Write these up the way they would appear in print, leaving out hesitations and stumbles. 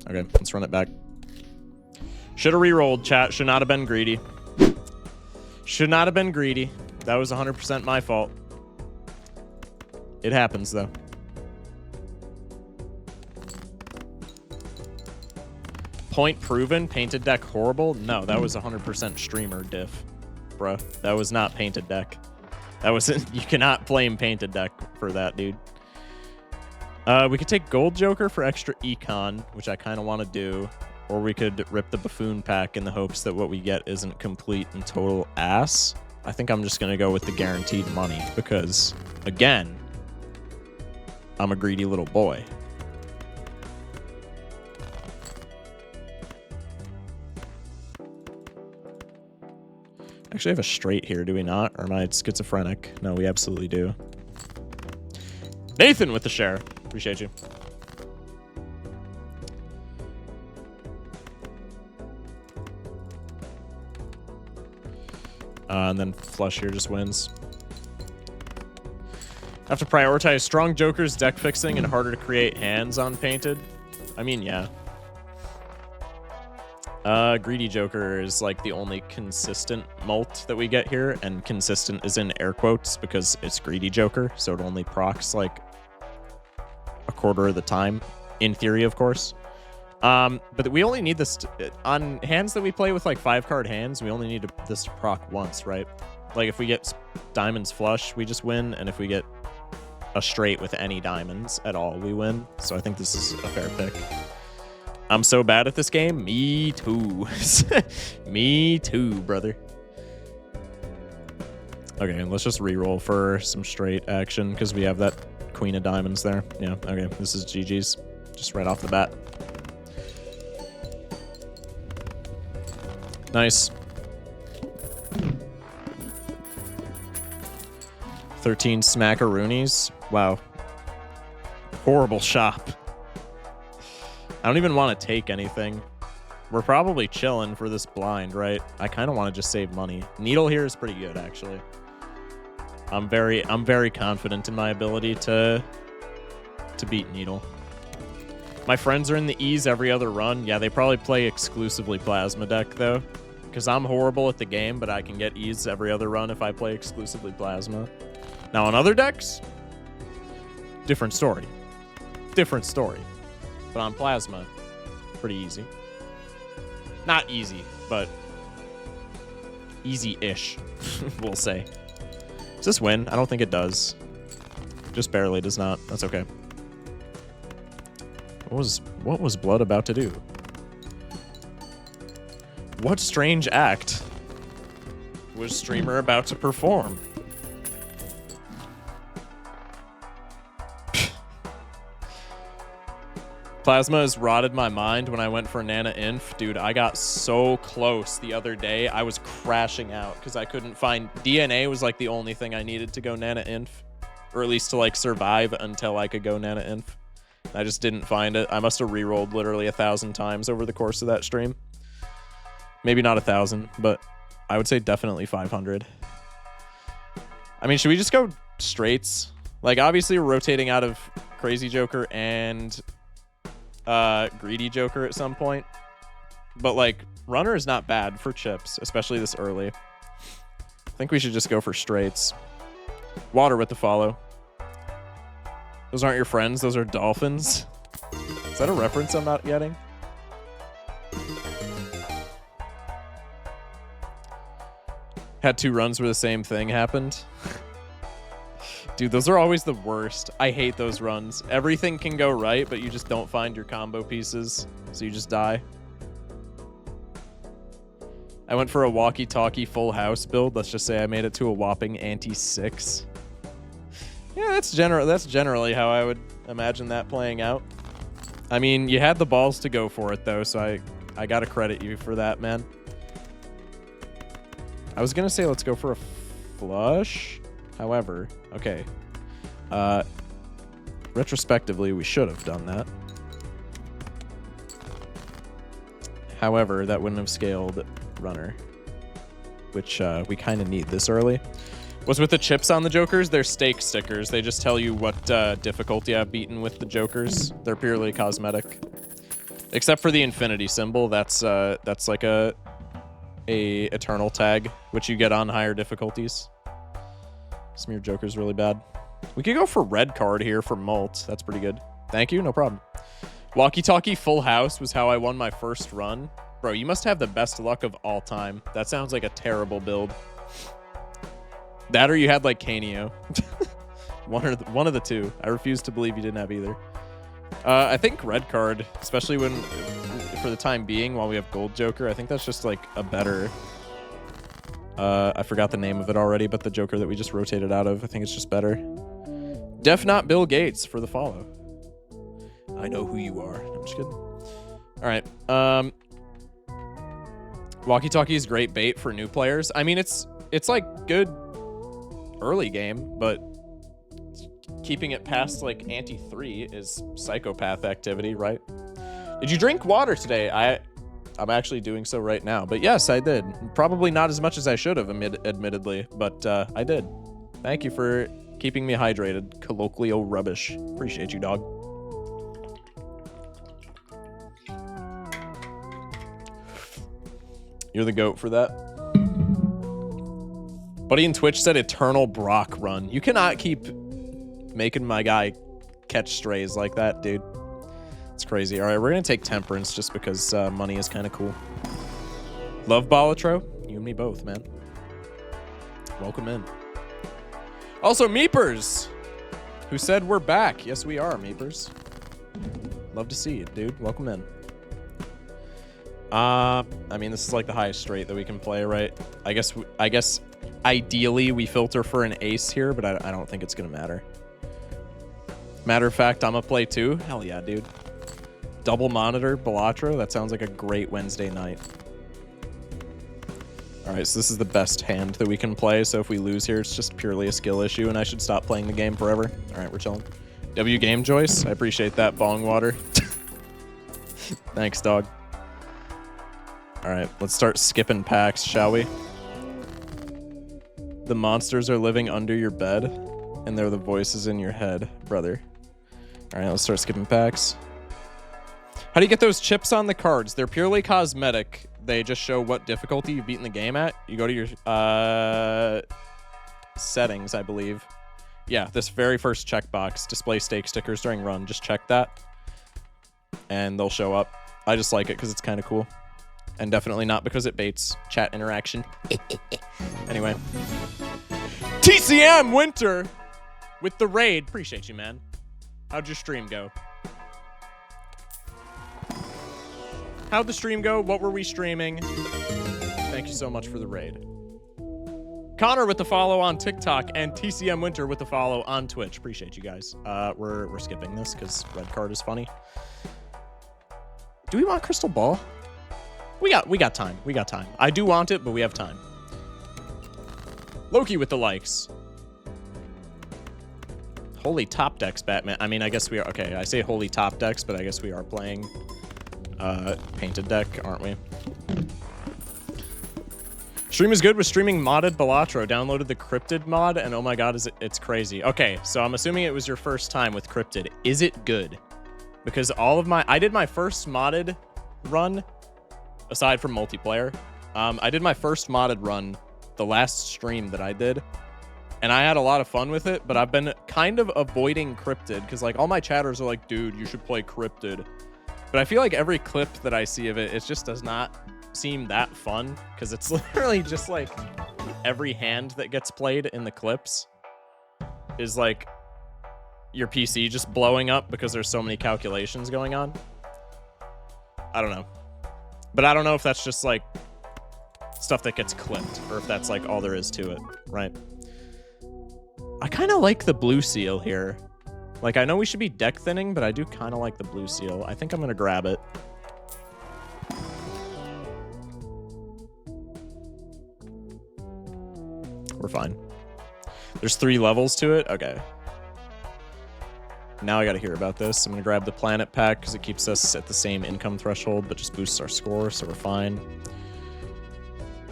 Okay, let's run it back. Should have re-rolled, chat. Should not have been greedy. Should not have been greedy. That was 100% my fault. It happens, though. Point proven, painted deck horrible? No, that was 100% streamer diff, bruh. That was not painted deck. That wasn't. You cannot blame painted deck for that, dude. We could take Gold Joker for extra econ, which I kind of want to do. Or we could rip the Buffoon pack in the hopes that what we get isn't complete and total ass. I think I'm just going to go with the guaranteed money because, again, I'm a greedy little boy. Actually, I have a straight here, do we not? Or am I schizophrenic? No, we absolutely do. Nathan with the share. Appreciate you. And then flush here just wins. Have to prioritize strong jokers, deck fixing, and harder to create hands on painted. I mean, yeah. Greedy Joker is like the only consistent mult that we get here, and consistent is in air quotes because it's Greedy Joker, so it only procs like a quarter of the time, in theory, of course. But we only need this on hands that we play with like 5-card hands. We only need this to proc once, right? Like if we get diamonds flush, we just win, and if we get a straight with any diamonds at all, we win. So I think this is a fair pick. I'm so bad at this game. Me too. Me too, brother. Okay, let's just reroll for some straight action because we have that Queen of Diamonds there. Yeah, okay. This is GG's. Just right off the bat. Nice. 13 smackaroonies. Wow. Horrible shop. I don't even want to take anything. We're probably chilling for this blind, right? I kind of want to just save money. Needle here is pretty good, actually. I'm very confident in my ability to beat Needle. My friends are in the E's every other run. Yeah, they probably play exclusively Plasma deck, though. Because I'm horrible at the game, but I can get E's every other run if I play exclusively Plasma. Now, on other decks, different story. Different story. But on Plasma, pretty easy. Not easy, but easy-ish, we'll say. Does this win? I don't think it does. Just barely does not. That's okay. What was Blood about to do? What strange act was Streamer about to perform? Plasma has rotted my mind when I went for Nana Inf. Dude, I got so close the other day. I was crashing out because I couldn't find... DNA was like the only thing I needed to go Nana Inf. Or at least to like survive until I could go Nana Inf. I just didn't find it. I must have re-rolled literally 1,000 times over the course of that stream. Maybe not 1,000, but I would say definitely 500. I mean, should we just go straights? Like, obviously, we're rotating out of Crazy Joker and... Greedy Joker at some point, but like runner is not bad for chips, especially this early. I think we should just go for straights. Water with the follow. Those aren't your friends, those are dolphins. Is that a reference I'm not getting? Had 2 runs where the same thing happened. Dude, those are always the worst. I hate those runs. Everything can go right, but you just don't find your combo pieces, so you just die. I went for a walkie-talkie full house build. Let's just say I made it to a whopping ante-6. Yeah, that's generally how I would imagine that playing out. I mean, you had the balls to go for it, though, so I gotta credit you for that, man. I was gonna say let's go for a flush. However, okay. Retrospectively, we should have done that. However, that wouldn't have scaled runner, which we kind of need this early. What's with the chips on the Jokers? They're stake stickers. They just tell you what difficulty I've beaten with the Jokers. They're purely cosmetic. Except for the infinity symbol, that's like a eternal tag, which you get on higher difficulties. Smear Joker's really bad. We could go for red card here for Molt. That's pretty good. Thank you, no problem. Walkie-talkie full house was how I won my first run. Bro, you must have the best luck of all time. That sounds like a terrible build. That or you had like Canio. one of the two. I refuse to believe you didn't have either. I think red card, especially when, for the time being, while we have gold Joker, I think that's just like a better... I forgot the name of it already, but the Joker that we just rotated out of, I think it's just better. Def not Bill Gates for the follow. I know who you are. I'm just kidding. All right. Walkie-talkie is great bait for new players. I mean, it's like good early game, but keeping it past like ante 3 is psychopath activity, right? Did you drink water today? I'm actually doing so right now, but yes, I did. Probably not as much as I should have, admittedly, but I did. Thank you for keeping me hydrated. Colloquial rubbish. Appreciate you, dog. You're the GOAT for that. Buddy in Twitch said Eternal Brock run. You cannot keep making my guy catch strays like that, dude. It's crazy. All right, we're going to take Temperance just because money is kind of cool. Love Balatro? You and me both, man. Welcome in. Also, Meepers, who said we're back. Yes, we are, Meepers. Love to see it, dude. Welcome in. I mean, this is like the highest straight that we can play, right? I guess ideally we filter for an ace here, but I don't think it's going to matter. Matter of fact, I'm going to play 2. Hell yeah, dude. Double monitor, Balatro. That sounds like a great Wednesday night. All right, so this is the best hand that we can play. So if we lose here, it's just purely a skill issue, and I should stop playing the game forever. All right, we're chilling. W Game Joyce. I appreciate that. Bong water. Thanks, dog. All right, let's start skipping packs, shall we? The monsters are living under your bed, and they're the voices in your head, brother. All right, let's start skipping packs. How do you get those chips on the cards? They're purely cosmetic. They just show what difficulty you've beaten the game at. You go to your settings, I believe. Yeah, this very first checkbox, display stake stickers during run. Just check that, and they'll show up. I just like it because it's kind of cool. And definitely not because it baits chat interaction. Anyway. TCM Winter with the raid. Appreciate you, man. How'd your stream go? How'd the stream go? What were we streaming? Thank you so much for the raid. Connor with the follow on TikTok and TCM Winter with the follow on Twitch. Appreciate you guys. We're skipping this because red card is funny. Do we want Crystal Ball? We got time. We got time. I do want it, but we have time. Loki with the likes. Holy top decks, Batman. I mean, I guess we are. Okay, I say holy top decks, but I guess we are playing painted deck, aren't we? Stream is good with streaming modded Balatro. Downloaded the Cryptid mod, and oh my god, it's crazy. Okay, so I'm assuming it was your first time with Cryptid. Is it good? Because I did my first modded run, aside from multiplayer. I did my first modded run the last stream that I did, and I had a lot of fun with it, but I've been kind of avoiding Cryptid because like all my chatters are like, dude, you should play Cryptid. But I feel like every clip that I see of it, it just does not seem that fun because it's literally just like every hand that gets played in the clips is like your PC just blowing up because there's so many calculations going on. I don't know. But I don't know if that's just like stuff that gets clipped or if that's like all there is to it, right? I kind of like the blue seal here. Like, I know we should be deck thinning, but I do kind of like the blue seal. I think I'm going to grab it. We're fine. There's 3 levels to it? Okay. Now I got to hear about this. I'm going to grab the planet pack because it keeps us at the same income threshold, but just boosts our score, so we're fine.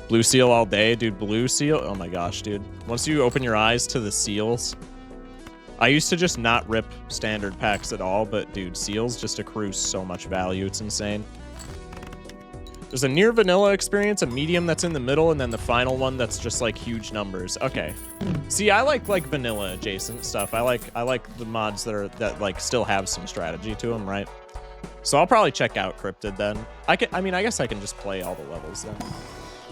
Blue seal all day, dude. Blue seal. Oh my gosh, dude. Once you open your eyes to the seals, I used to just not rip standard packs at all, but dude, seals just accrue so much value. It's insane. There's a near vanilla experience, a medium that's in the middle, and then the final one that's just like huge numbers. Okay. See, I like vanilla adjacent stuff. I like the mods that like still have some strategy to them, right? So I'll probably check out Cryptid then. I guess I can just play all the levels then.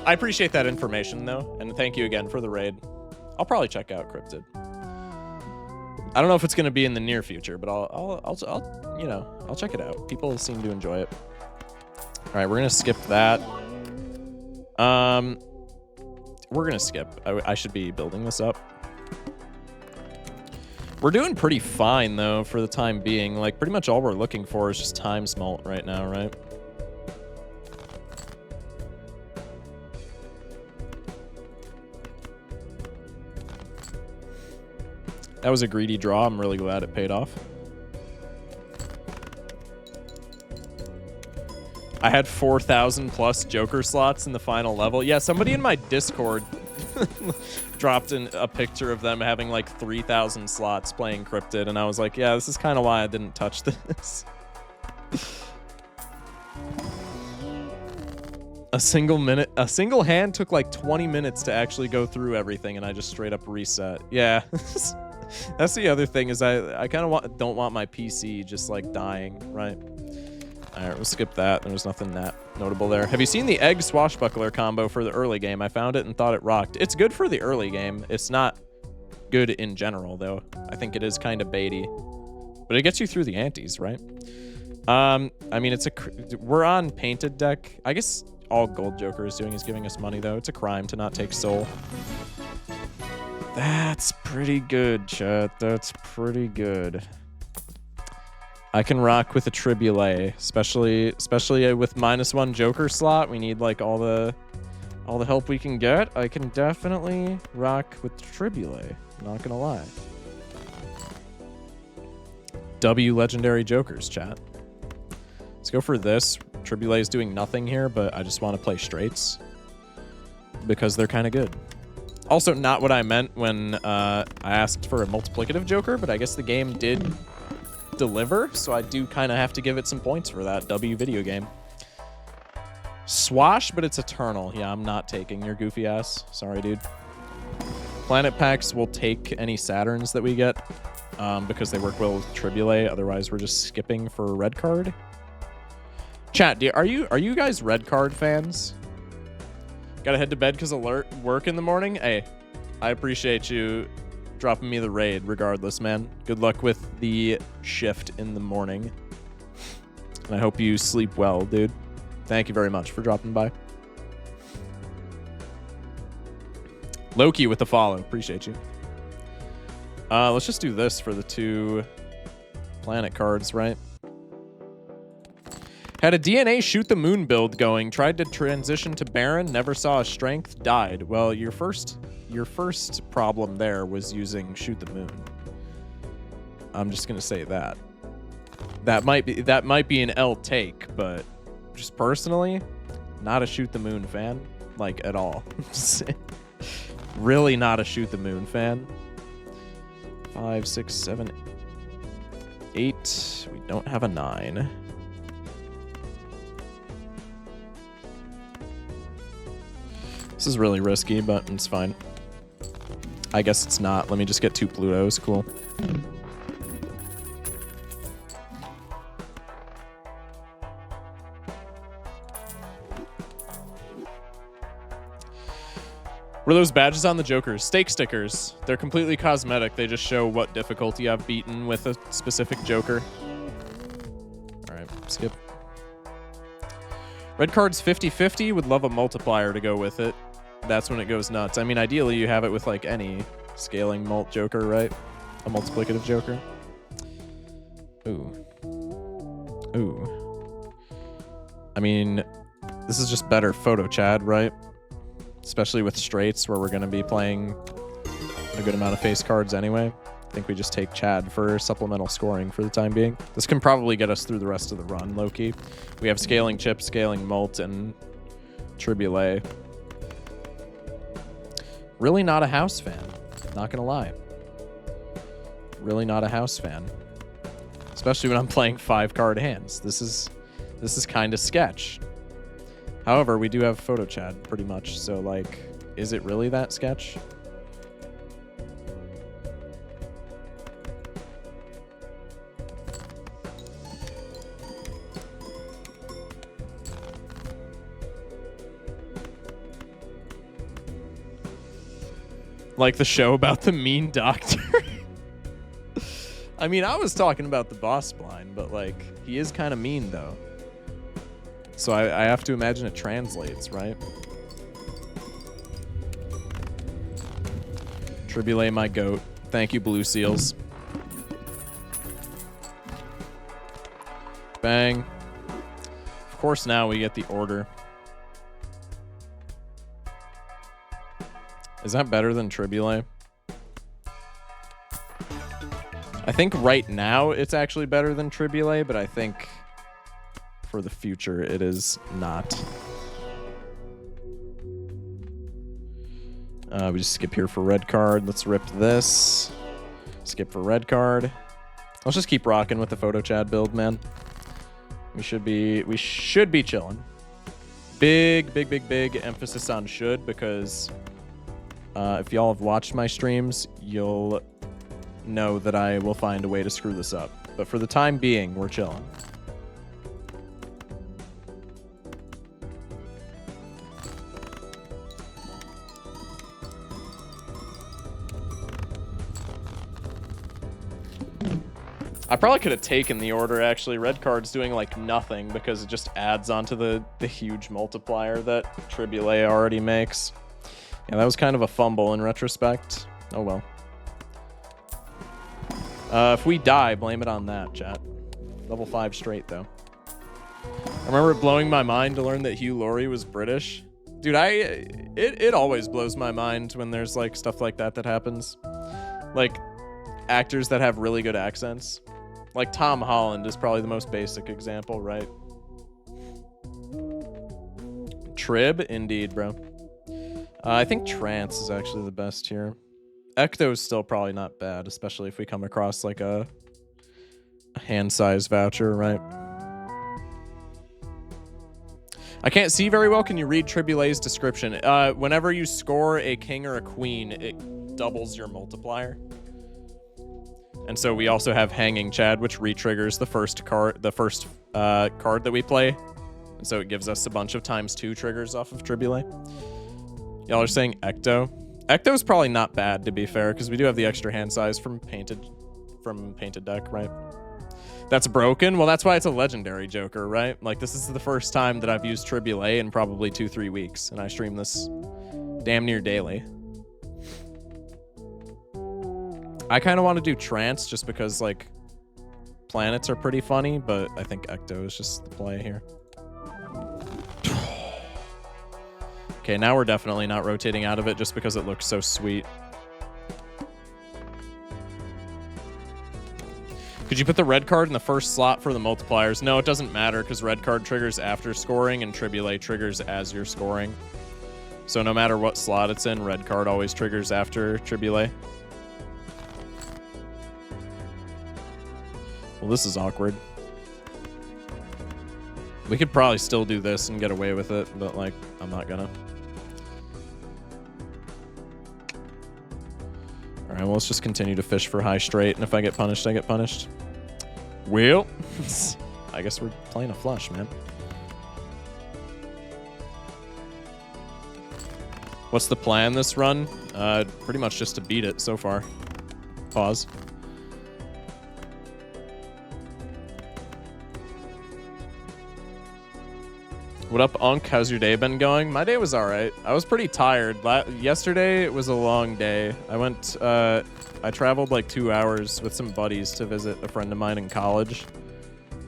I appreciate that information though, and thank you again for the raid. I'll probably check out Cryptid. I don't know if it's going to be in the near future, but I'll you know, I'll check it out. People seem to enjoy it. All right, we're going to skip that. We're going to skip. I should be building this up. We're doing pretty fine though for the time being. Like pretty much all we're looking for is just time smalt right now, right? That was a greedy draw. I'm really glad it paid off. I had 4,000 plus Joker slots in the final level. Yeah, somebody in my Discord dropped in a picture of them having like 3,000 slots playing Cryptid, and I was like, yeah, this is kind of why I didn't touch this. A single hand took like 20 minutes to actually go through everything, and I just straight up reset. Yeah. That's the other thing is I kind of don't want my PC just like dying, right? All right, we'll skip that. There was nothing that notable there. Have you seen the egg swashbuckler combo for the early game? I found it and thought it rocked. It's good for the early game. It's not good in general, though. I think it is kind of baity, but it gets you through the antes, right? I mean, we're on painted deck. I guess all Gold Joker is doing is giving us money, though. It's a crime to not take soul. That's pretty good, chat. That's pretty good. I can rock with a Tribulate, especially with -1 Joker slot. We need like all the help we can get. I can definitely rock with Tribulate. Not gonna lie. W legendary Jokers, chat. Let's go for this. Tribulate is doing nothing here, but I just want to play straights because they're kind of good. Also, not what I meant when I asked for a multiplicative Joker, but I guess the game did deliver, so I do kind of have to give it some points for that. W video game. Swash, but it's eternal. Yeah, I'm not taking your goofy ass. Sorry, dude. Planet packs will take any Saturns that we get because they work well with Tribulate. Otherwise, we're just skipping for red card. Chat, are you guys red card fans? Gotta head to bed because alert work in the morning. Hey, I appreciate you dropping me the raid regardless, man. Good luck with the shift in the morning. And I hope you sleep well, dude. Thank you very much for dropping by. Loki with the follow. Appreciate you. Let's just do this for the 2 planet cards, right? Had a DNA shoot the moon build going, tried to transition to Baron, never saw a strength, died. Well, your first problem there was using shoot the moon. I'm just gonna say that. That might be an L take, but just personally, not a shoot the moon fan, like at all. Really not a shoot the moon fan. 5, 6, 7, 8. We don't have a 9. This is really risky, but it's fine. I guess it's not. Let me just get 2 Plutos. Cool. Were those badges on the Jokers? Stake stickers. They're completely cosmetic. They just show what difficulty I've beaten with a specific Joker. All right, skip. Red card's 50-50. Would love a multiplier to go with it. That's when it goes nuts. I mean, ideally, you have it with like any scaling mult Joker, right? A multiplicative Joker. Ooh. Ooh. I mean, this is just better photo Chad, right? Especially with straights where we're going to be playing a good amount of face cards anyway. I think we just take Chad for supplemental scoring for the time being. This can probably get us through the rest of the run, low-key. We have scaling chip, scaling mult, and Tribulate. Really not a house fan, not gonna lie. really not a house fan. Especially when I'm playing 5-card hands. This is kind of sketch. However, we do have photo chat pretty much, so like, is it really that sketch? Like the show about the mean doctor. I mean, I was talking about the boss blind, but like, he is kind of mean though. So I have to imagine it translates, right? Tribulate my goat. Thank you, Blue Seals. Bang. Of course, now we get the order. Is that better than Tribulate? I think right now it's actually better than Tribulate, but I think for the future it is not. We just skip here for red card. Let's rip this. Skip for red card. Let's just keep rocking with the photo chat build, man. We should be chilling. Big emphasis on should, because if y'all have watched my streams, you'll know that I will find a way to screw this up. But for the time being, we're chilling. I probably could have taken the order, actually. Red card's doing like nothing because it just adds onto the huge multiplier that Tribulate already makes. Yeah, that was kind of a fumble in retrospect. Oh well. If we die, blame it on that, chat. Level 5 straight, though. I remember it blowing my mind to learn that Hugh Laurie was British. Dude, it always blows my mind when there's like stuff like that happens. Like actors that have really good accents. Like Tom Holland is probably the most basic example, right? Trib, indeed, bro. I think Trance is actually the best here. Ecto is still probably not bad, especially if we come across like a hand size voucher, right? I can't see very well. Can you read Tribulate's description? Whenever you score a king or a queen, it doubles your multiplier. And so we also have Hanging Chad, which re-triggers the first card that we play. And so it gives us a bunch of ×2 triggers off of Tribulate. Y'all are saying Ecto. Ecto is probably not bad, to be fair, because we do have the extra hand size from painted deck, right? That's broken. Well, that's why it's a legendary Joker, right? Like, this is the first time that I've used Tribulate in probably 2-3 weeks, and I stream this damn near daily. I kind of want to do Trance just because, like, planets are pretty funny, but I think Ecto is just the play here. Okay, now we're definitely not rotating out of it just because it looks so sweet. Could you put the red card in the first slot for the multipliers? No, it doesn't matter because red card triggers after scoring and Tribulate triggers as you're scoring. So no matter what slot it's in, red card always triggers after Tribulate. Well, this is awkward. We could probably still do this and get away with it, but, like, I'm not gonna. Alright, well, let's just continue to fish for high straight, and if I get punished, I get punished. Well, I guess we're playing a flush, man. What's the plan this run? Pretty much just to beat it so far. Pause. What up, Unk? How's your day been going? My day was alright. I was pretty tired. Yesterday was a long day. I traveled like 2 hours with some buddies to visit a friend of mine in college.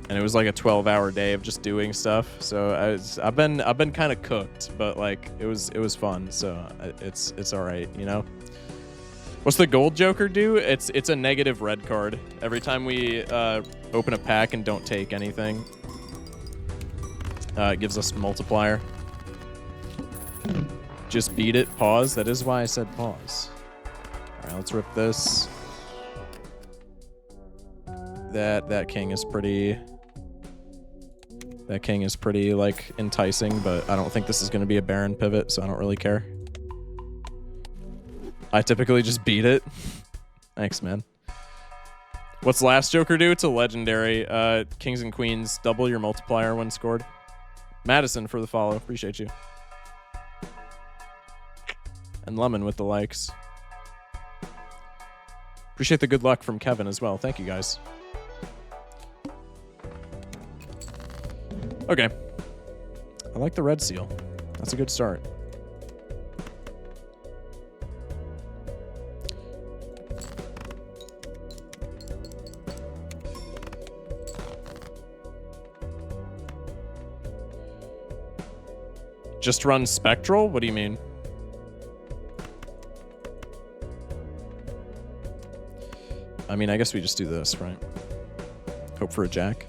And it was like a 12-hour day of just doing stuff. So I've been kind of cooked, but like it was fun. So it's alright, you know? What's the gold Joker do? It's a negative red card. Every time we open a pack and don't take anything. It gives us multiplier. Just beat it. Pause. That is why I said pause. Alright, let's rip this. that king is pretty... That king is pretty, like, enticing, but I don't think this is going to be a Baron pivot, so I don't really care. I typically just beat it. Thanks, man. What's last Joker do? It's a legendary. Kings and Queens, double your multiplier when scored. Madison for the follow. Appreciate you. And Lemon with the likes. Appreciate the good luck from Kevin as well. Thank you, guys. Okay. I like the red seal. That's a good start. Just run Spectral? What do you mean? I mean, I guess we just do this, right? Hope for a jack.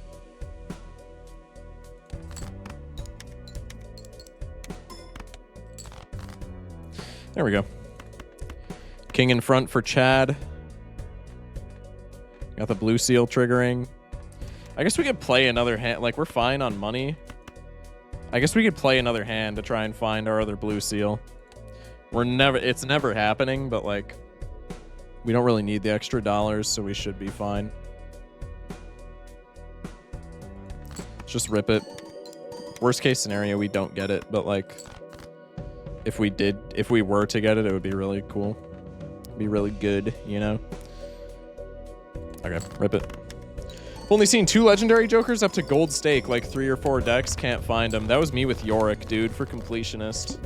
There we go. King in front for Chad. Got the blue seal triggering. I guess we could play another hand. Like, we're fine on money. I guess we could play another hand to try and find our other blue seal. It's never happening, but like, we don't really need the extra dollars, so we should be fine. Let's just rip it. Worst case scenario, we don't get it, but like, if we were to get it, it would be really cool. It'd be really good, you know? Okay, rip it. Only seen 2 legendary jokers up to gold stake, like 3 or 4 decks. Can't find them. That was me with Yorick, dude, for completionist.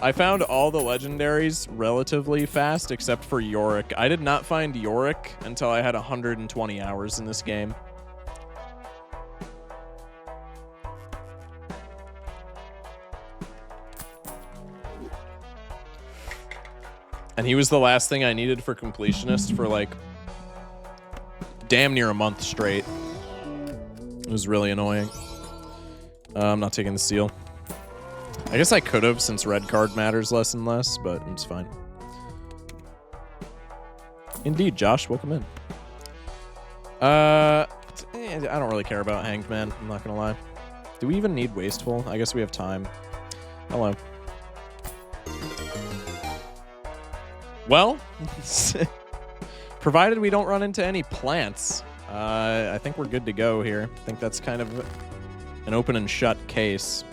I found all the legendaries relatively fast, except for Yorick. I did not find Yorick until I had 120 hours in this game. And he was the last thing I needed for completionist for like damn near a month straight. It was really annoying. I'm not taking the seal. I guess I could have, since red card matters less and less, but it's fine. Indeed, Josh, welcome in. I don't really care about Hanged Man, I'm not gonna lie. Do we even need Wasteful? I guess we have time. Hello. Well, provided we don't run into any plants, I think we're good to go here. I think that's kind of an open and shut case.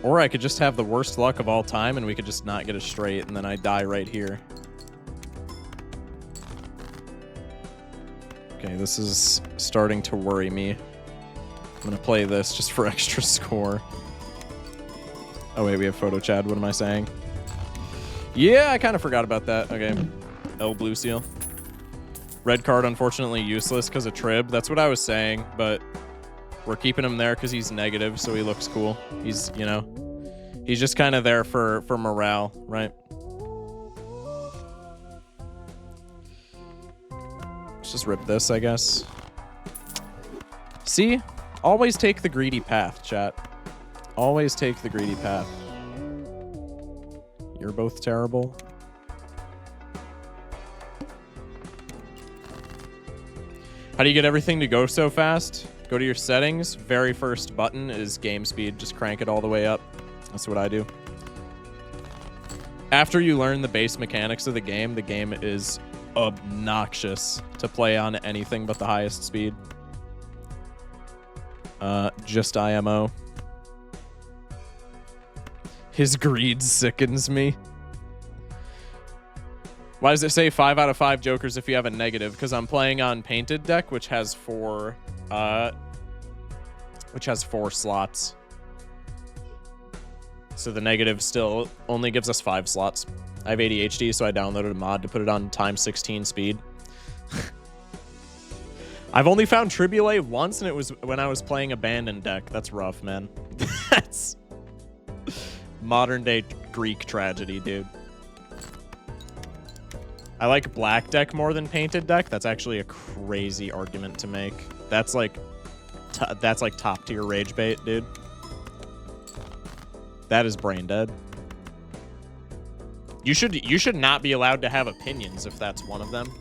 Or I could just have the worst luck of all time and we could just not get a straight and then I die right here. Okay, this is starting to worry me. I'm gonna play this just for extra score. Oh wait, we have photo Chad. What am I saying? Yeah, I kind of forgot about that. Okay, L blue seal. Red card, unfortunately useless because of Trib. That's what I was saying, but we're keeping him there because he's negative, so he looks cool. He's, you know, he's just kind of there for morale, right? Let's just rip this, I guess. See? Always take the greedy path, chat. Always take the greedy path. You're both terrible. How do you get everything to go so fast? Go to your settings. Very first button is game speed. Just crank it all the way up. That's what I do. After you learn the base mechanics of the game is obnoxious to play on anything but the highest speed. Just IMO. His greed sickens me. Why does it say 5 out of 5 jokers if you have a negative? Because I'm playing on painted deck, which has 4 slots. So the negative still only gives us 5 slots. I have ADHD, so I downloaded a mod to put it on times 16 speed. I've only found Tribulate once, and it was when I was playing Abandoned deck. That's rough, man. That's modern day Greek tragedy, dude. I like black deck more than painted deck. That's actually a crazy argument to make. That's like top tier rage bait, dude. That is brain dead. You should not be allowed to have opinions if that's one of them.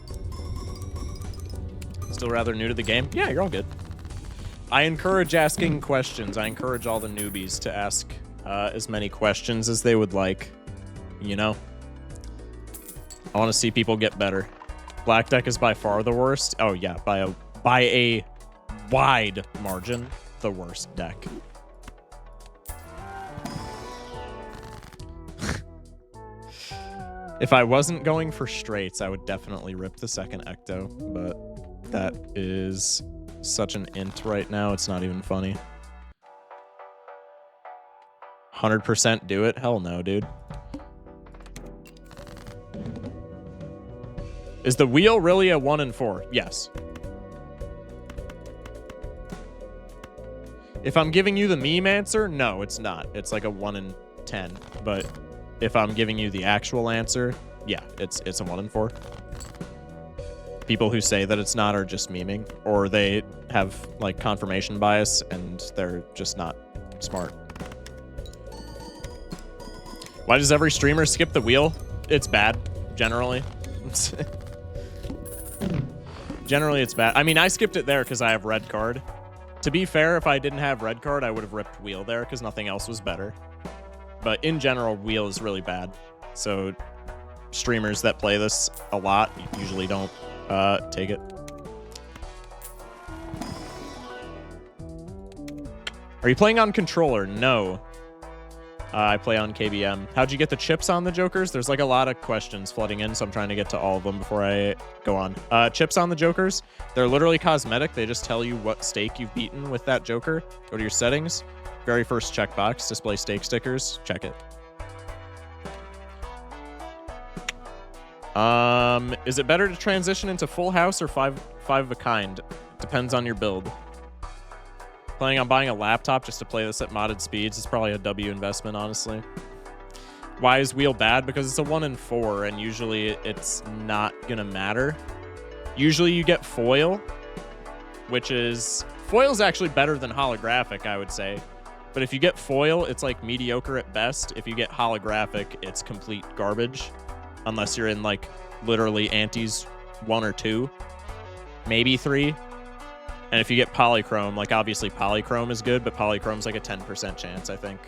Still rather new to the game? Yeah, you're all good. I encourage asking questions. I encourage all the newbies to ask as many questions as they would like. You know? I want to see people get better. Black deck is by far the worst. Oh yeah, by a wide margin, the worst deck. If I wasn't going for straights, I would definitely rip the second Ecto, but that is such an int right now, it's not even funny. 100% do it? Hell no, dude. Is the wheel really a 1 in 4? Yes. If I'm giving you the meme answer, no, it's not. It's like a 1 in 10, but if I'm giving you the actual answer, yeah, it's a 1 in 4. People who say that it's not are just memeing, or they have like confirmation bias and they're just not smart. Why does every streamer skip the wheel? It's bad, generally. Generally, it's bad. I mean, I skipped it there because I have red card. To be fair, if I didn't have red card, I would have ripped wheel there because nothing else was better. But in general, wheel is really bad. So streamers that play this a lot usually don't take it. Are you playing on controller? No. I play on KBM. How'd you get the chips on the Jokers? There's like a lot of questions flooding in, so I'm trying to get to all of them before I go on. Chips on the Jokers, they're literally cosmetic. They just tell you what stake you've beaten with that Joker. Go to your settings. Very first checkbox, display stake stickers. Check it. Is it better to transition into full house or five of a kind? Depends on your build. Planning on buying a laptop just to play this at modded speeds is probably a W investment, honestly. Why is wheel bad? Because it's a 1 in 4, and usually it's not gonna matter. Usually you get foil, which is... Foil's actually better than holographic, I would say. But if you get foil, it's like mediocre at best. If you get holographic, it's complete garbage. Unless you're in like literally antes 1 or 2, maybe 3. And if you get polychrome, like obviously polychrome is good, but polychrome's like a 10% chance, I think.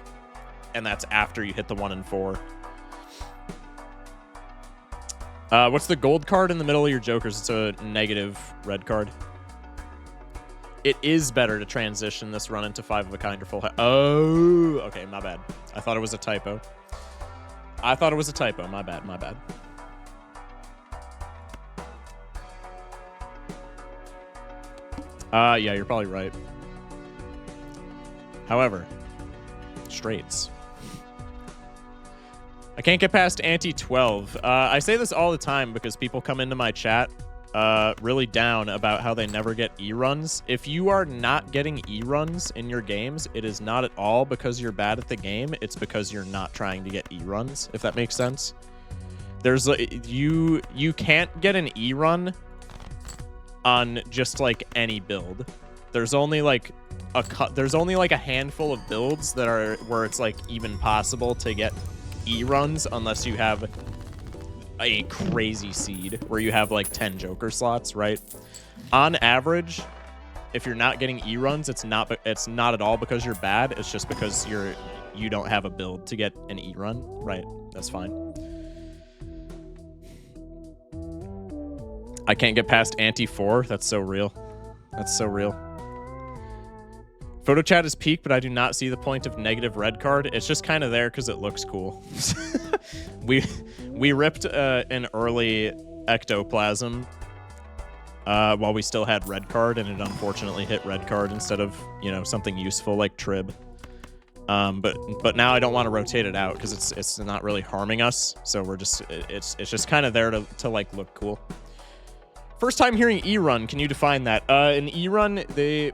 And that's after you hit the 1 in 4. What's the gold card in the middle of your Jokers? It's a negative red card. It is better to transition this run into 5 of a kind or full. Oh, okay, my bad. I thought it was a typo. My bad, my bad. Yeah, you're probably right. However, straights. I can't get past ante 12. I say this all the time because people come into my chat really down about how they never get E-runs. If you are not getting E-runs in your games, it is not at all because you're bad at the game. It's because you're not trying to get E-runs, if that makes sense. There's you can't get an E-run on just like any build. There's only like a handful of builds that are where it's like even possible to get E-runs unless you have a crazy seed where you have like 10 Joker slots, right? On average, if you're not getting E-runs, it's not at all because you're bad. It's just because you don't have a build to get an E-run, right? That's fine. I can't get past ante 4. That's so real. That's so real. Photo chat is peak, but I do not see the point of negative red card. It's just kind of there because it looks cool. We ripped an early ectoplasm while we still had red card, and it unfortunately hit red card instead of, you know, something useful like Trib. But now I don't want to rotate it out because it's not really harming us. So we're just it's just kind of there to like look cool. First time hearing E-run, can you define that? An E-run,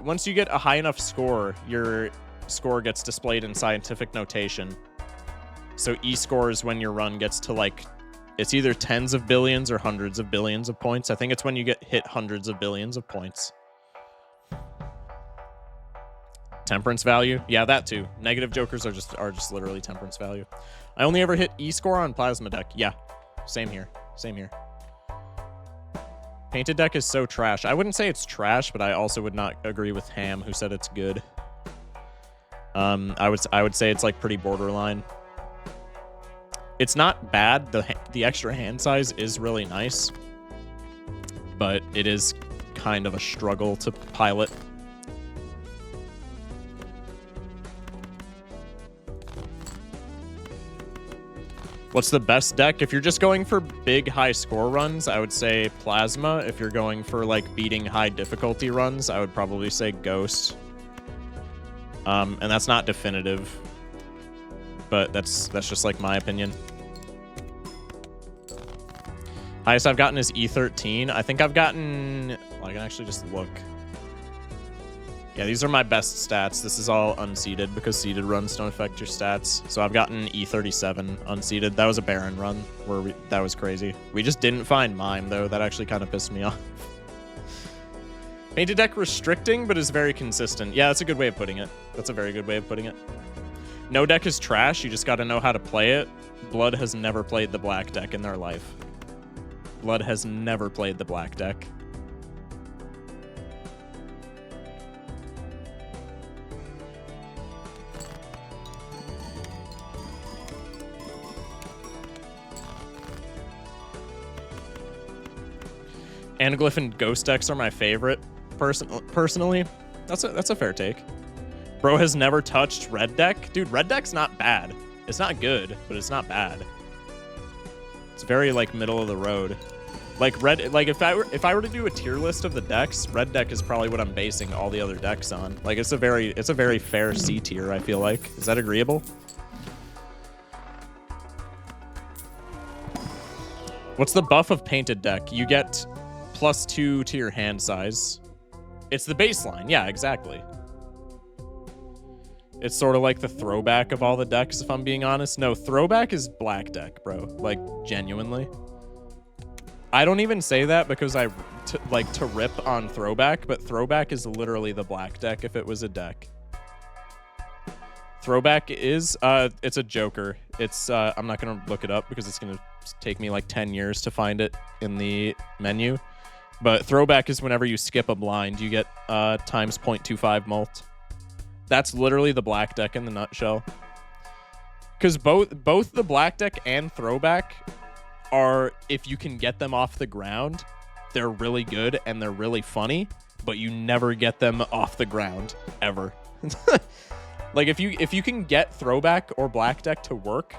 once you get a high enough score, your score gets displayed in scientific notation. So E-score is when your run gets to like, it's either tens of billions or hundreds of billions of points. I think it's when you hit hundreds of billions of points. Temperance value? Yeah, that too. Negative Jokers are just literally temperance value. I only ever hit E-score on Plasma deck. Yeah, same here. Same here. Painted deck is so trash. I wouldn't say it's trash, but I also would not agree with Ham, who said it's good. I would say it's like pretty borderline. It's not bad. The extra hand size is really nice, but it is kind of a struggle to pilot. What's the best deck? If you're just going for big high score runs, I would say Plasma. If you're going for like beating high difficulty runs, I would probably say Ghost. And that's not definitive, but that's just like my opinion. Highest I've gotten is E13. I think I've gotten, well, I can actually just look. Yeah, these are my best stats. This is all unseeded because seeded runs don't affect your stats. So I've gotten E37 unseeded. That was a Baron run where that was crazy. We just didn't find Mime though. That actually kind of pissed me off. Painted deck restricting, but is very consistent. Yeah, that's a good way of putting it. That's a very good way of putting it. No deck is trash. You just got to know how to play it. Blood has never played the black deck in their life. Blood has never played the black deck. Anaglyph and Ghost decks are my favorite. Personally, that's a fair take. Bro has never touched red deck. Dude, red deck's not bad. It's not good, but it's not bad. It's very like middle of the road. Like red, like if I were to do a tier list of the decks, red deck is probably what I'm basing all the other decks on. Like it's a very fair C tier, I feel like. Is that agreeable? What's the buff of painted deck? You get +2 to your hand size. It's the baseline. Yeah, exactly. It's sort of like the throwback of all the decks, if I'm being honest. No, throwback is black deck, bro. Like, genuinely. I don't even say that because I like to rip on throwback, but throwback is literally the black deck if it was a deck. Throwback is, it's a joker. It's, I'm not going to look it up because it's going to take me like 10 years to find it in the menu. But throwback is whenever you skip a blind, you get times 0.25 mult. That's literally the black deck in the nutshell. Because both the black deck and throwback are, if you can get them off the ground, they're really good and they're really funny, but you never get them off the ground, ever. Like, if you can get throwback or black deck to work,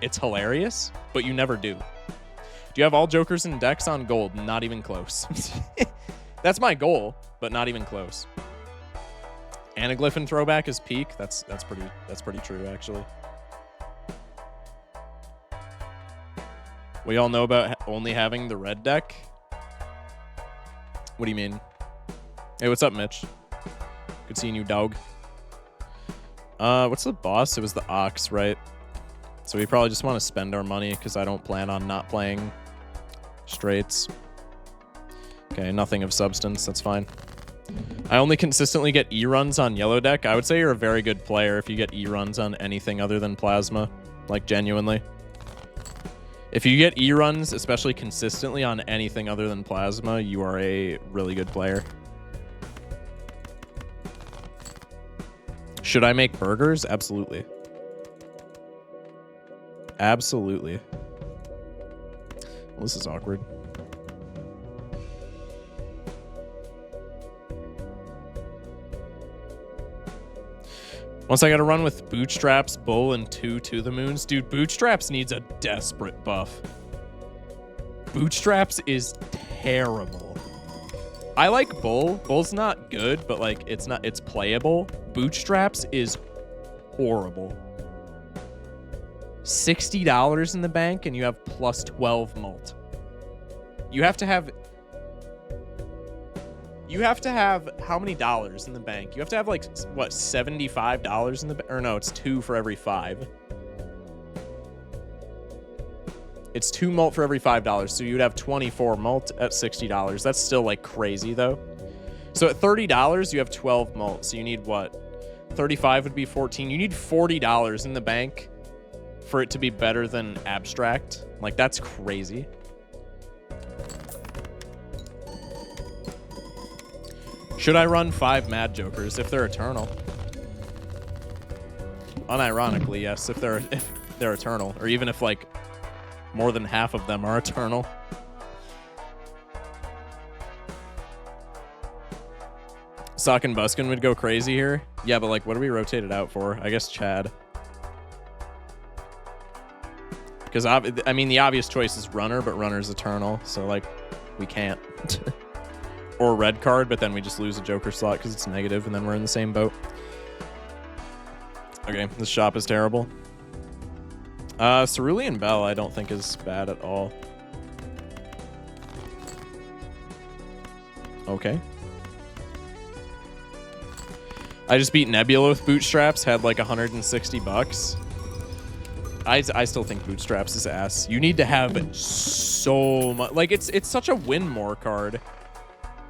it's hilarious, but you never do. Do you have all jokers and decks on gold? Not even close. That's my goal, but not even close. Anaglyph and throwback is peak. That's pretty true, actually. We all know about only having the red deck. What do you mean? Hey, what's up, Mitch? Good seeing you, dog. What's the boss? It was the Ox, right? So we probably just want to spend our money because I don't plan on not playing straights. Okay, nothing of substance. That's fine. I only consistently get E-runs on yellow deck. I would say you're a very good player if you get E-runs on anything other than Plasma. Like, genuinely. If you get E-runs, especially consistently on anything other than Plasma, you are a really good player. Should I make burgers? Absolutely. Absolutely. Well, this is awkward. Once I got to run with Bootstraps, Bull, and 2 To The Moons. Dude, Bootstraps needs a desperate buff. Bootstraps is terrible. I like Bull. Bull's not good, but like it's playable. Bootstraps is horrible. $60 in the bank and you have +12 mult. You have to have how many dollars in the bank? You have to have like what, $75 in the bank? Or no, it's 2 for every 5. It's 2 mult for every $5, so you'd have 24 mult at $60. That's still like crazy though. So at $30, you have 12 mult. So you need what? 35 would be 14. You need $40 in the bank for it to be better than abstract. Like, that's crazy. Should I run 5 Mad Jokers if they're eternal? Unironically, yes, if they're eternal, or even if like more than half of them are eternal. Sock and Buskin would go crazy here. Yeah, but like, what do we rotate it out for? I guess Chad. Because I mean, the obvious choice is Runner, but Runner's eternal, so like, we can't. Or red card, but then we just lose a Joker slot because it's negative, and then we're in the same boat. Okay, this shop is terrible. Cerulean Bell I don't think is bad at all. Okay. I just beat Nebula with Bootstraps, had like 160 bucks. I still think Bootstraps is ass. You need to have so much. Like, it's such a win more card.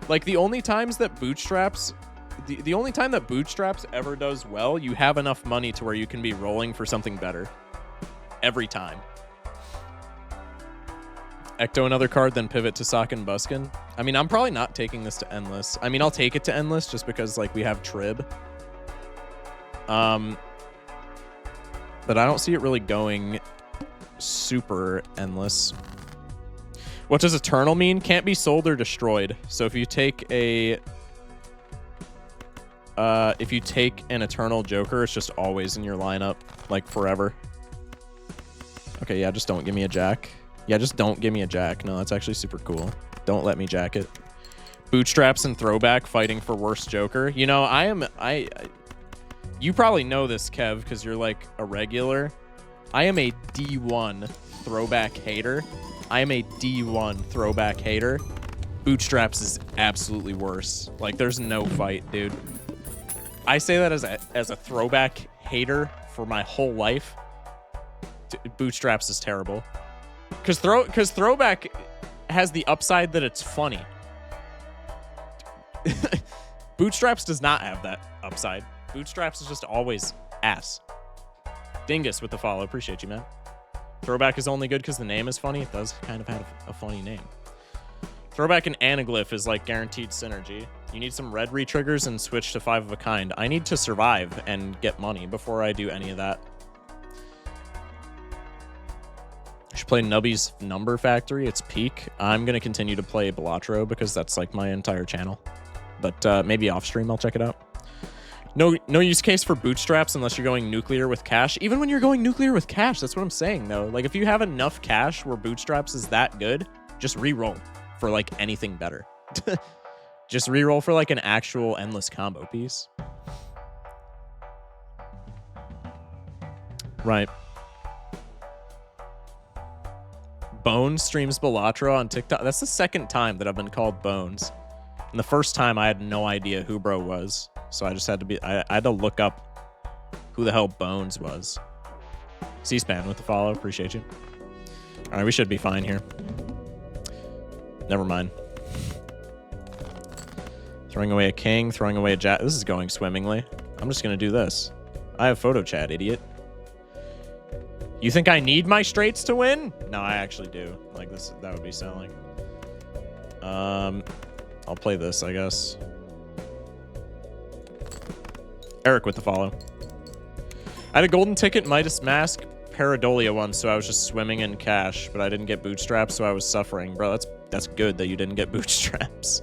Like, the only times that Bootstraps... The only time that Bootstraps ever does well, you have enough money to where you can be rolling for something better. Every time. Ecto another card, then pivot to Sock and Buskin. I mean, I'm probably not taking this to Endless. I mean, I'll take it to Endless just because, like, we have Trib. But I don't see it really going super Endless. What does Eternal mean? Can't be sold or destroyed. So if you take a... if you take an Eternal Joker, it's just always in your lineup, like forever. Okay, yeah, just don't give me a Jack. Yeah, just don't give me a Jack. No, that's actually super cool. Don't let me Jack it. Bootstraps and Throwback fighting for worst Joker. You know, you probably know this, Kev, because you're like a regular. I am a D1 Throwback hater. I am a D1 Throwback hater. Bootstraps is absolutely worse. Like, there's no fight, dude. I say that as a Throwback hater for my whole life. Bootstraps is terrible. Because Throwback has the upside that it's funny. Bootstraps does not have that upside. Bootstraps is just always ass. Dingus with the follow. Appreciate you, man. Throwback is only good because the name is funny. It does kind of have a funny name. Throwback and Anaglyph is like guaranteed synergy. You need some red re-triggers and switch to 5 of a kind. I need to survive and get money before I do any of that. I should play Nubby's Number Factory. It's peak. I'm going to continue to play Balatro because that's like my entire channel. But maybe off stream I'll check it out. No use case for Bootstraps unless you're going nuclear with cash. Even when you're going nuclear with cash, that's what I'm saying though. Like, if you have enough cash where Bootstraps is that good, just re-roll for like anything better. Just re-roll for like an actual endless combo piece. Right. Bones streams Balatro on TikTok. That's the second time that I've been called Bones. And the first time I had no idea who bro was. So I just had to be, I had to look up who the hell Bones was. C-SPAN with the follow. Appreciate you. All right, we should be fine here. Never mind. Throwing away a king, throwing away a jack. This is going swimmingly. I'm just going to do this. I have photo chat, idiot. You think I need my straights to win? No, I actually do. Like, this, that would be selling. I'll play this, I guess. Eric with the follow. I had a golden ticket Midas Mask Paradolia once, so I was just swimming in cash, but I didn't get Bootstraps, so I was suffering. Bro, that's good that you didn't get Bootstraps.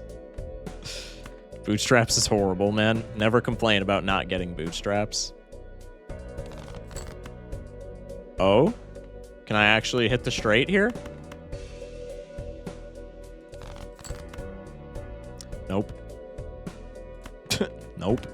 Bootstraps is horrible, man. Never complain about not getting Bootstraps. Oh? Can I actually hit the straight here? Nope. Nope.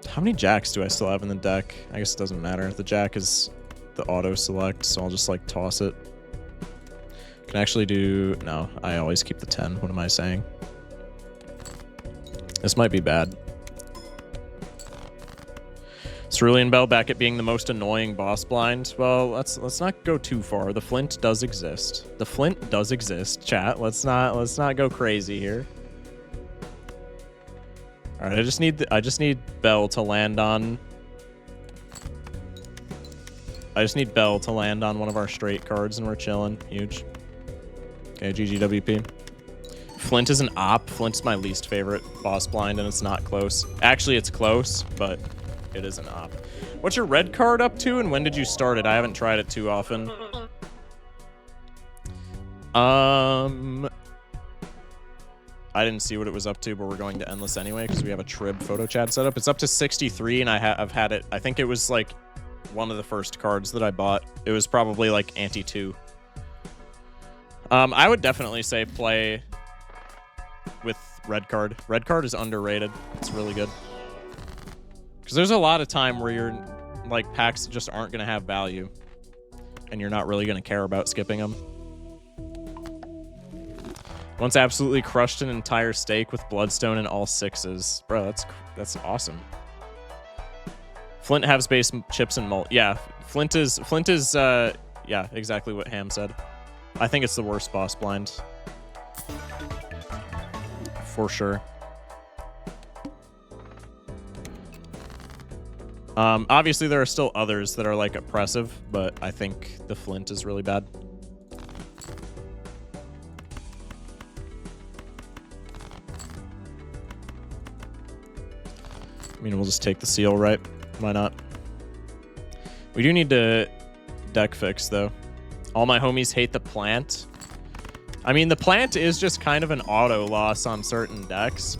How many jacks do I still have in the deck? I guess it doesn't matter. The jack is the auto select, so I'll just like toss it. Can actually do... No, I always keep the 10. What am I saying? This might be bad. Cerulean Bell back at being the most annoying boss blind. Well, let's not go too far. The Flint does exist. The Flint does exist, chat. Let's not go crazy here. All right, I just need Bell to land on. I just need Bell to land on one of our straight cards, and we're chilling. Huge. Okay, GGWP. Flint is an op. Flint's my least favorite boss blind, and it's not close. Actually, it's close, but it is an op. What's your red card up to, and when did you start it? I haven't tried it too often. I didn't see what it was up to, but we're going to Endless anyway because we have a Trib photo chat set up. It's up to 63, and I've had it. I think it was like one of the first cards that I bought. It was probably like Ante 2. I would definitely say play with red card. Red card is underrated. It's really good. Because there's a lot of time where you're like packs just aren't going to have value and you're not really going to care about skipping them. Once absolutely crushed an entire stake with Bloodstone and all 6s. Bro, that's awesome. Flint has base chips and mult. Yeah, Flint is yeah, exactly what Ham said. I think it's the worst boss blind. For sure. Obviously there are still others that are like oppressive, but I think the Flint is really bad. I mean, we'll just take the seal, right? Why not? We do need to deck fix, though. All my homies hate the plant. I mean, the plant is just kind of an auto loss on certain decks,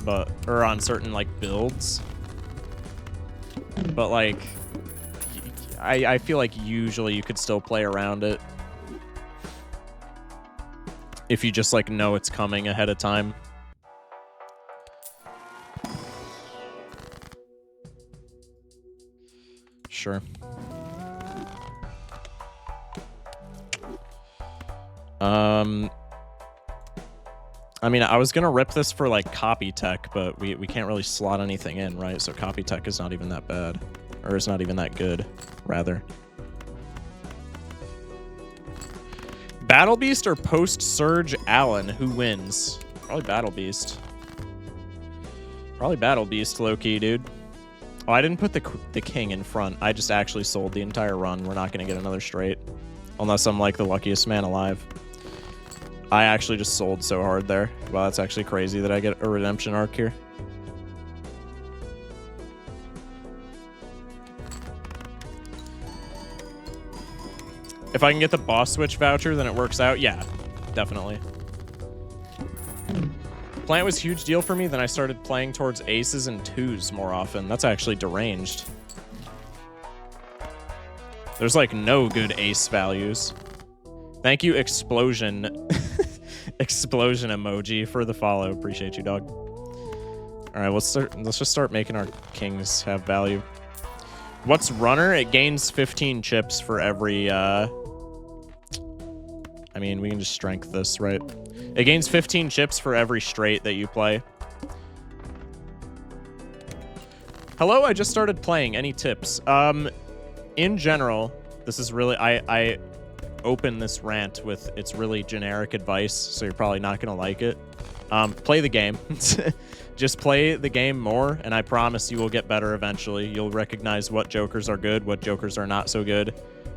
or on certain, like, builds. But, like, I feel like usually you could still play around it. If you just, like, know it's coming ahead of time. Sure. I mean, I was gonna rip this for like copy tech, but we can't really slot anything in, right? So copy tech is not even that bad, or it's not even that good, rather. Battle Beast or post Surge Allen? Who wins? Probably Battle Beast. Probably Battle Beast, low key, dude. Oh, I didn't put the king in front. I just actually sold the entire run. We're not going to get another straight. Unless I'm like the luckiest man alive. I actually just sold so hard there. Wow, that's actually crazy that I get a redemption arc here. If I can get the boss switch voucher, then it works out. Yeah, definitely. Plant was a huge deal for me, then I started playing towards aces and 2s more often. That's actually deranged. There's like no good ace values. Thank you, Explosion. Explosion emoji for the follow. Appreciate you, dog. All right, let's just start making our kings have value. What's runner? It gains 15 chips for every I mean, we can just strength this, right? It gains 15 chips for every straight that you play. Hello, I just started playing. Any tips? In general, this is really... I open this rant with it's really generic advice, so you're probably not going to like it. Play the game. Just play the game more, and I promise you will get better eventually. You'll recognize what jokers are good, what jokers are not so good,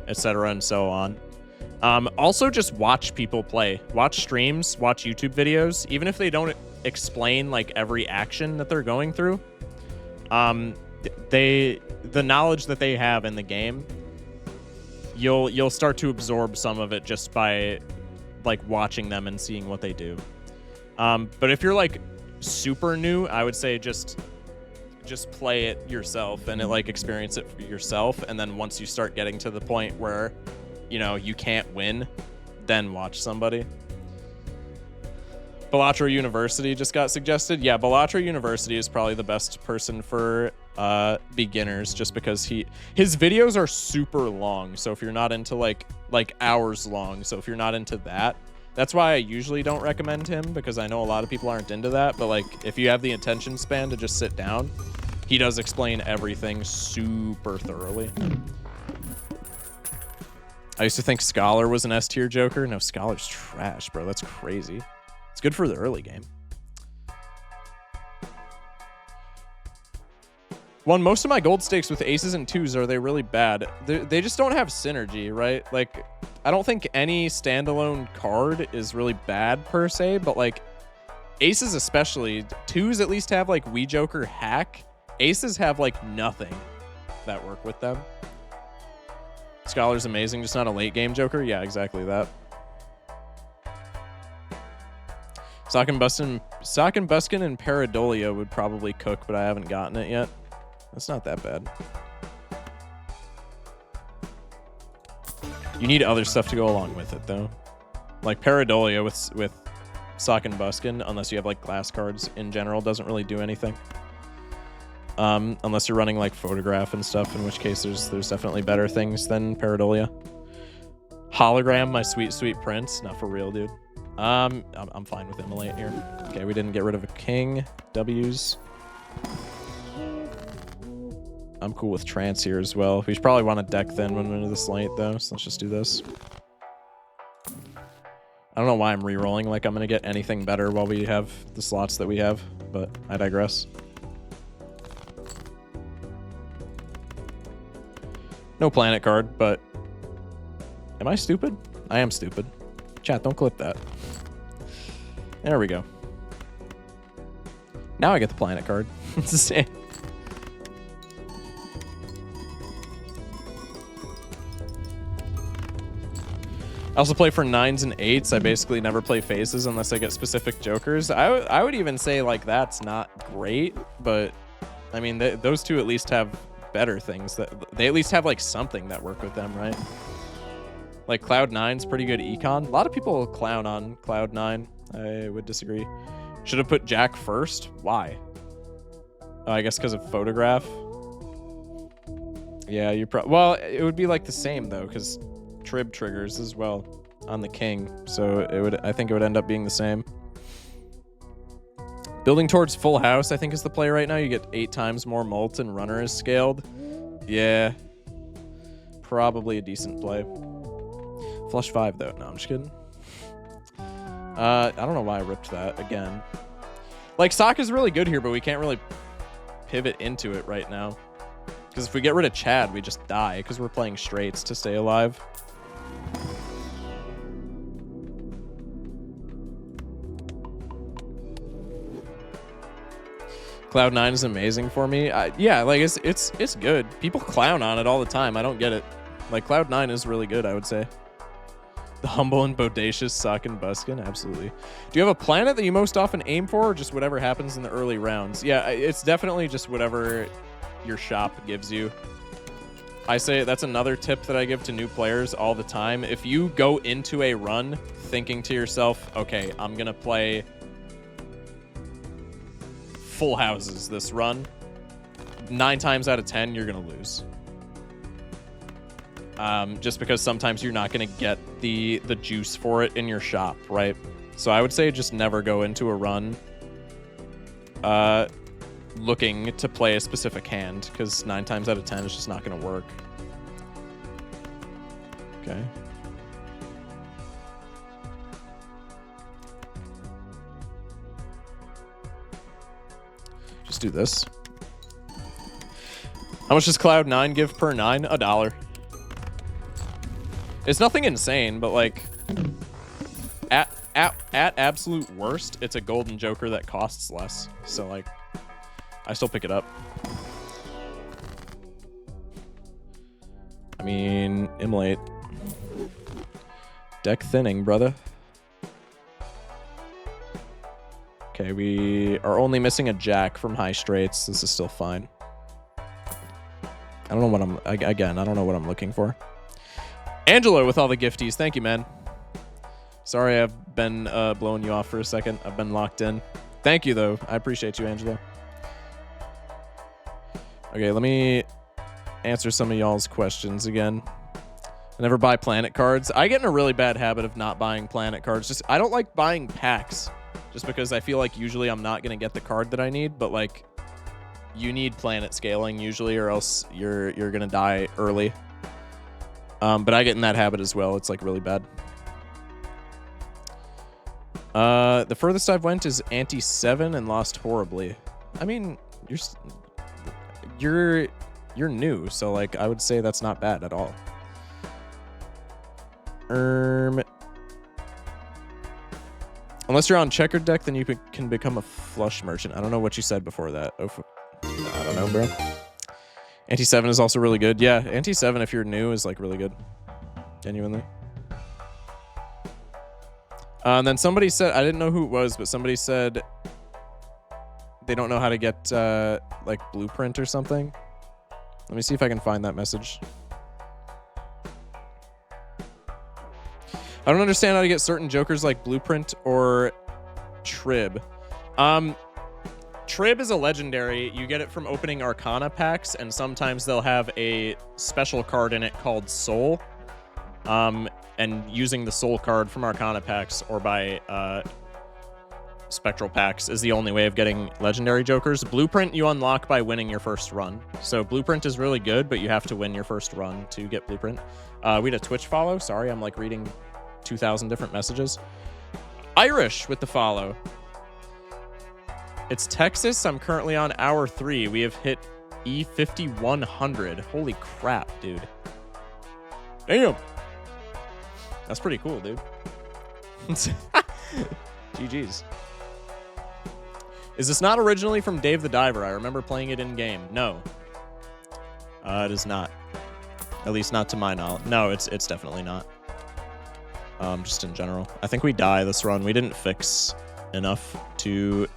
etc., and so on. Also, just watch people play. Watch streams, watch YouTube videos. Even if they don't explain like every action that they're going through, the knowledge that they have in the game, you'll start to absorb some of it just by like watching them and seeing what they do. But if you're like super new, I would say just play it yourself and like experience it for yourself. And then once you start getting to the point where you know, you can't win, then watch somebody. Balatro University just got suggested. Yeah, Balatro University is probably the best person for beginners, just because his videos are super long. So if you're not into like hours long, so if you're not into that, That's why I usually don't recommend him, because I know a lot of people aren't into that. But like, if you have the attention span to just sit down, he does explain everything super thoroughly. I used to think Scholar was an S tier Joker. No, Scholar's trash, bro. That's crazy. It's good for the early game. One, most of my gold stakes with aces and twos, are they really bad? They just don't have synergy, right? Like, I don't think any standalone card is really bad per se, but like aces especially, twos at least have like Wii Joker hack. Aces have like nothing that work with them. Scholar's amazing, just not a late game Joker. Yeah, exactly that. Sock and Buskin and Pareidolia would probably cook, but I haven't gotten it yet. That's not that bad. You need other stuff to go along with it, though. Like Pareidolia with Sock and Buskin, unless you have like glass cards in general, doesn't really do anything. Unless you're running like Photograph and stuff, in which case there's definitely better things than Pareidolia. Hologram, my sweet prince. Not for real, dude. I'm fine with Immolate here. Okay, we didn't get rid of a king. W's. I'm cool with Trance here as well. We should probably want to deck thin when we're into this late, though, so let's just do this. I don't know why I'm re-rolling like I'm going to get anything better while we have the slots that we have, but I digress. No planet card, but... Am I stupid? I am stupid. Chat, don't clip that. There we go. Now I get the planet card. It's the same. I also play for 9s and 8s. I basically never play phases unless I get specific jokers. I would even say like that's not great, but I mean those two at least have better things. That they at least have like something that work with them, right? Like Cloud9's pretty good econ. A lot of people clown on Cloud9. I would disagree. Should have put Jack first. Why? Oh, I guess because of Photograph. Yeah, you well, it would be like the same though, because Trib triggers as well on the king, so it would. I think it would end up being the same. Building towards full house, I think, is the play right now. You get 8 times more mult and runner is scaled. Yeah, probably a decent play. Flush 5 though. No, I'm just kidding. I don't know why I ripped that again. Like Sock is really good here, but we can't really pivot into it right now. Because if we get rid of Chad, we just die because we're playing straights to stay alive. Cloud9 is amazing for me. Yeah, like it's good. People clown on it all the time. I don't get it. Like Cloud9 is really good, I would say. The humble and bodacious Sock and Buskin, absolutely. Do you have a planet that you most often aim for, or just whatever happens in the early rounds? Yeah, it's definitely just whatever your shop gives you. I say that's another tip that I give to new players all the time. If you go into a run thinking to yourself, okay, I'm gonna play full houses this run, 9 times out of 10 you're gonna lose. Just because sometimes you're not gonna get the juice for it in your shop, right? So I would say just never go into a run looking to play a specific hand, because 9 times out of 10 it's just not going to work. Okay. Just do this. How much does Cloud9 give per 9? $1. It's nothing insane, but like at absolute worst, it's a golden Joker that costs less. So like I still pick it up. I mean, Immolate. Deck thinning, brother. Okay, we are only missing a Jack from high straights. This is still fine. I don't know what I don't know what I'm looking for. Angelo with all the gifties. Thank you, man. Sorry I've been blowing you off for a second. I've been locked in. Thank you, though. I appreciate you, Angelo. Okay, let me answer some of y'all's questions again. I never buy planet cards. I get in a really bad habit of not buying planet cards. I don't like buying packs just because I feel like usually I'm not going to get the card that I need, but like you need planet scaling usually or else you're going to die early. But I get in that habit as well. It's like really bad. The furthest I've went is Ante 7 and lost horribly. I mean, you're new, so like I would say that's not bad at all. Unless you're on checkered deck, then you can become a flush merchant. I don't know what you said before that. I don't know, bro. Ante 7 is also really good. Yeah, Ante 7, if you're new, is like really good. Genuinely. And then somebody said, I didn't know who it was, but somebody said they don't know how to get like blueprint or something. Let me see if I can find that message. I don't understand how to get certain jokers like Blueprint or Trib. Trib is a legendary. You get it from opening Arcana packs, and sometimes they'll have a special card in it called Soul. And using the Soul card from Arcana packs or by Spectral packs is the only way of getting legendary jokers. Blueprint you unlock by winning your first run. So Blueprint is really good, but you have to win your first run to get Blueprint. We had a Twitch follow. Sorry, I'm like reading 2,000 different messages. Irish with the follow. It's Texas. I'm currently on hour 3. We have hit E5100. Holy crap, dude. Damn. That's pretty cool, dude. GG's. Is this not originally from Dave the Diver? I remember playing it in game. No. It is not. At least not to my knowledge. No, it's definitely not. Just in general. I think we die this run. We didn't fix enough to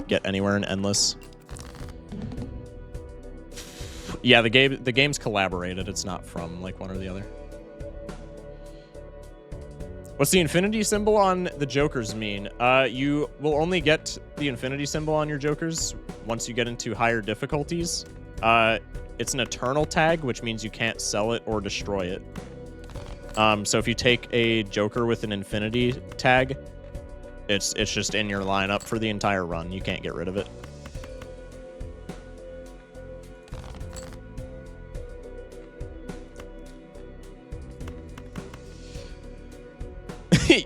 get anywhere in Endless. Yeah, the game's collaborated. It's not from like one or the other. What's the infinity symbol on the Jokers mean? You will only get the infinity symbol on your Jokers once you get into higher difficulties. It's an eternal tag, which means you can't sell it or destroy it. So if you take a Joker with an infinity tag, it's just in your lineup for the entire run. You can't get rid of it.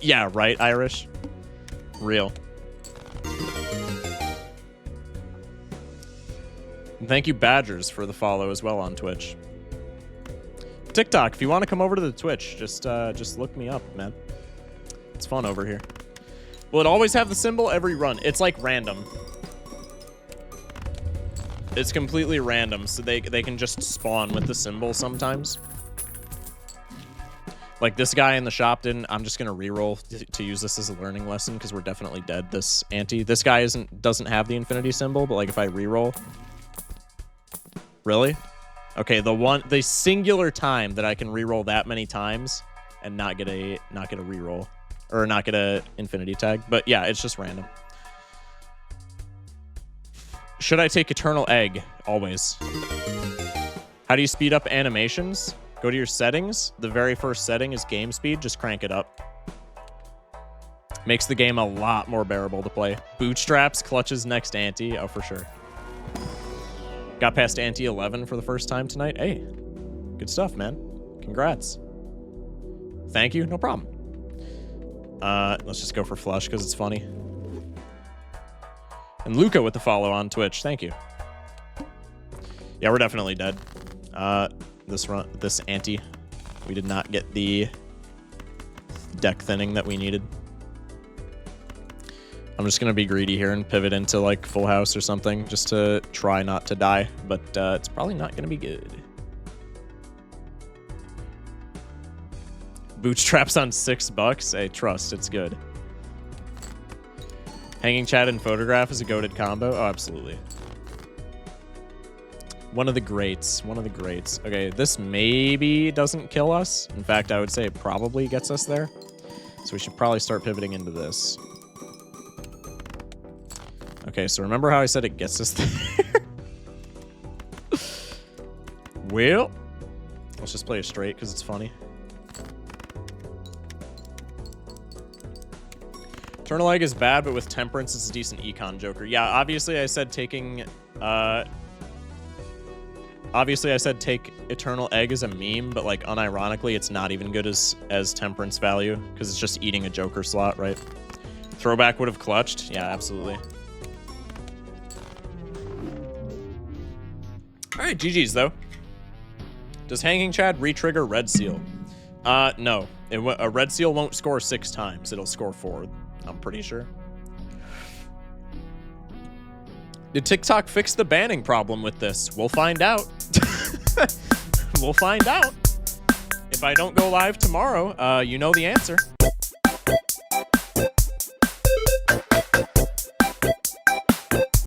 Yeah, right, Irish. Real. And thank you, Badgers, for the follow as well on Twitch. TikTok, if you want to come over to the Twitch, just look me up, man. It's fun over here. Will it always have the symbol every run? It's like random. It's completely random, so they can just spawn with the symbol sometimes. Like this guy in the shop didn't. I'm just gonna reroll to use this as a learning lesson because we're definitely dead. This guy doesn't have the infinity symbol, but like if I reroll, really? Okay, the singular time that I can reroll that many times and not get a reroll or not get a infinity tag. But yeah, it's just random. Should I take Eternal Egg? Always. How do you speed up animations? Go to your settings. The very first setting is game speed. Just crank it up. Makes the game a lot more bearable to play. Bootstraps clutches next ante. Oh, for sure. Got past ante 11 for the first time tonight. Hey, good stuff, man. Congrats. Thank you. No problem. Let's just go for flush because it's funny. And Luca with the follow on Twitch. Thank you. Yeah, we're definitely dead. This ante, we did not get the deck thinning that we needed. I'm just gonna be greedy here and pivot into like full house or something just to try not to die, but it's probably not gonna be good. Bootstraps on $6. Hey, trust, it's good. Hanging Chat and Photograph is a goated combo. Oh, absolutely. One of the greats. One of the greats. Okay, this maybe doesn't kill us. In fact, I would say it probably gets us there. So we should probably start pivoting into this. Okay, so remember how I said it gets us there? Well, let's just play a straight because it's funny. Eternal Egg is bad, but with Temperance, it's a decent econ Joker. Yeah, obviously I said taking... obviously I said take Eternal Egg as a meme, but like unironically, it's not even good as Temperance value because it's just eating a Joker slot, right? Throwback would have clutched. Yeah, absolutely. All right, GG's though. Does Hanging Chad re-trigger Red Seal? No. A Red Seal won't score 6 times. It'll score 4, I'm pretty sure. Did TikTok fix the banning problem with this? We'll find out. We'll find out. If I don't go live tomorrow, you know the answer.